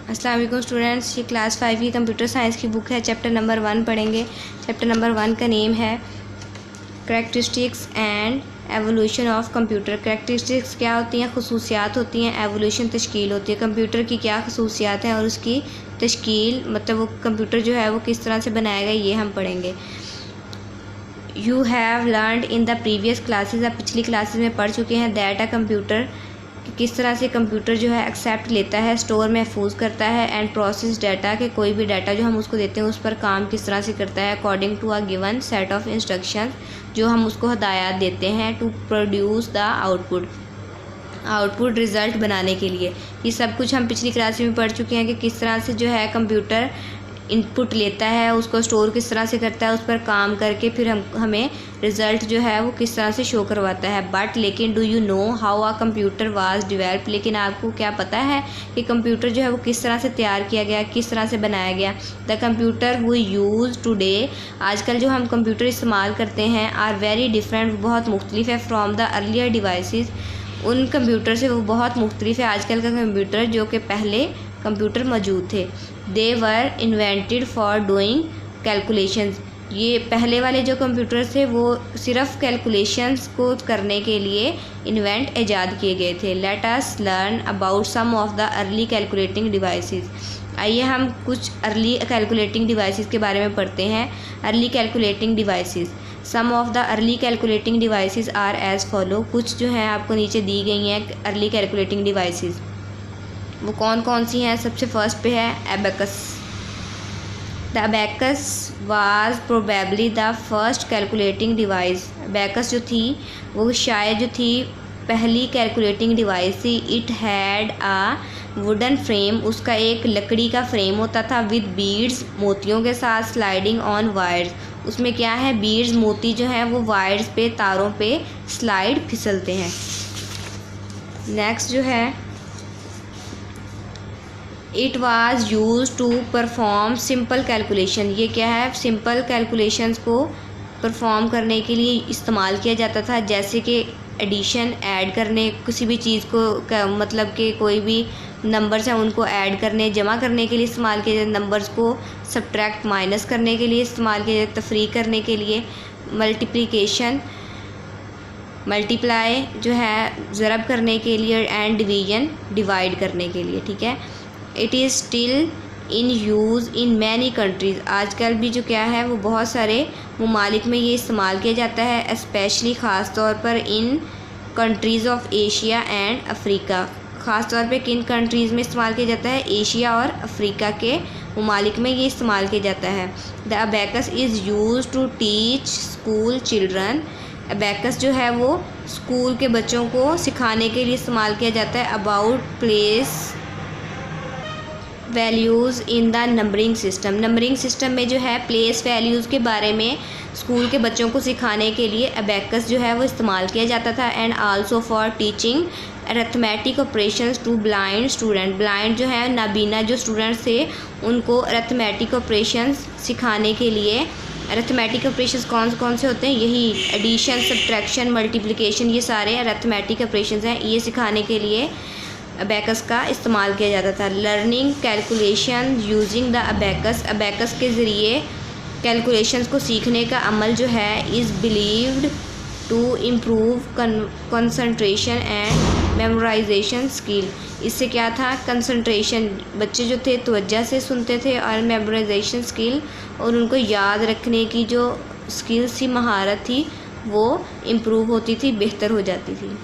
अस्सलाम वालेकुम स्टूडेंट्स, ये क्लास 5 की कंप्यूटर साइंस की बुक है। चैप्टर नंबर 1 पढ़ेंगे। चैप्टर नंबर 1 का नेम है characteristics and evolution of computer. Characteristics क्या होती हैं, खसूसियात होती हैं। एवोल्यूशन तश्कील होती है, कंप्यूटर की क्या खसूसियात हैं और उसकी तश्कील, मतलब वो कंप्यूटर जो है वो किस तरह से बनाया गया, ये हम पढ़ेंगे। You have learned in the previous classes, आप पिछली क्लासेज में पढ़ चुके हैं दैट अ कंप्यूटर, किस तरह से कंप्यूटर जो है एक्सेप्ट लेता है, स्टोर महफूज करता है, एंड प्रोसेस डाटा, के कोई भी डाटा जो हम उसको देते हैं उस पर काम किस तरह से करता है according to a given set of instruction, जो हम उसको हदायत देते हैं to produce the output result बनाने के लिए। ये सब कुछ हम पिछली क्लास में पढ़ चुके हैं कि किस तरह से जो है कंप्यूटर इनपुट लेता है, उसको स्टोर किस तरह से करता है, उस पर काम करके फिर हमें रिज़ल्ट जो है वो किस तरह से शो करवाता है। बट लेकिन do you know how a computer was develop, लेकिन आपको क्या पता है कि कंप्यूटर जो है वो किस तरह से तैयार किया गया, किस तरह से बनाया गया। The computer we use today, आजकल जो हम कंप्यूटर इस्तेमाल करते हैं, आर वेरी डिफरेंट, बहुत मुख्तलिफ है फ्राम द अर्लियर डिवाइसेस, उन कंप्यूटर से वो बहुत मुख्तलिफ है आजकल का कंप्यूटर जो कि पहले कंप्यूटर मौजूद थे। They were invented for doing calculations, ये पहले वाले जो कंप्यूटर थे वो सिर्फ कैलकुलेशंस को करने के लिए इन्वेंट ईजाद किए गए थे। Let us learn about some of the early calculating devices, आइए हम कुछ अर्ली कैलकुलेटिंग डिवाइसेस के बारे में पढ़ते हैं। Early calculating devices, some of the early calculating devices are as follow, कुछ जो है आपको नीचे दी गई हैं अर्ली कैलकुलेटिंग डिवाइसेस, वो कौन कौन सी हैं। सबसे फर्स्ट पे है abacus. The abacus was probably the first calculating device, abacus जो थी वो शायद जो थी पहली कैलकुलेटिंग डिवाइस थी। It had a wooden frame, उसका एक लकड़ी का फ्रेम होता था, विद बीड्स, मोतियों के साथ, स्लाइडिंग ऑन वायर्स, उसमें क्या है बीड्स, मोती जो हैं वो वायर्स पे, तारों पे स्लाइड फिसलते हैं। नेक्स्ट जो है it was use to perform simple calculation, ये क्या है सिंपल कैलकुलेशंस को परफॉर्म करने के लिए इस्तेमाल किया जाता था, जैसे कि एडिशन, ऐड करने, किसी भी चीज़ को मतलब कि कोई भी नंबर्स हैं उनको ऐड करने, जमा करने के लिए इस्तेमाल किया जाता, नंबर्स को सब्ट्रैक्ट, माइनस करने के लिए इस्तेमाल किया जाता, तफरीक करने के लिए, मल्टीप्लिकेशन, मल्टीप्लाई जो है ज़रब करने के लिए, एंड डिवीजन, डिवाइड करने के लिए। ठीक है, it is still in use in many countries, आजकल भी जो क्या है वो बहुत सारे ममालिक में ये इस्तेमाल किया जाता है, स्पेशली ख़ास तौर पर in countries of Asia and Africa, ख़ास तौर पे किन कंट्रीज़ में इस्तेमाल किया जाता है, एशिया और अफ्रीका के ममालिक में ये इस्तेमाल किया जाता है। The abacus is use to teach school children, abacus जो है वो स्कूल के बच्चों को सिखाने के लिए इस्तेमाल किया जाता है। About place values in the numbering system, numbering system में जो है प्लेस वैल्यूज़ के बारे में स्कूल के बच्चों को सिखाने के लिए अबेकस जो है वो इस्तेमाल किया जाता था। And also for teaching arithmetic operations to blind student, blind जो है नाबीना जो स्टूडेंट्स थे उनको अरिथमेटिक ऑपरेशंस सिखाने के लिए, अरिथमेटिक ऑपरेशंस कौन से होते हैं, यही एडिशन, सब्ट्रैक्शन, मल्टीप्लिकेशन, ये सारे अरिथमेटिक ऑपरेशंस हैं, ये सिखाने के लिए अबेकस का इस्तेमाल किया जाता था। Learning calculation using the abacus, abacus के ज़रिए कैलकुलेशंस को सीखने का अमल जो है is believed to improve concentration and memorization skill, इससे क्या था कंसंट्रेशन, बच्चे जो थे तवज्जो से सुनते थे, और मेमोराइजेशन स्किल, और उनको याद रखने की जो स्किल्स थी, महारत थी, वो इम्प्रूव होती थी, बेहतर हो जाती थी।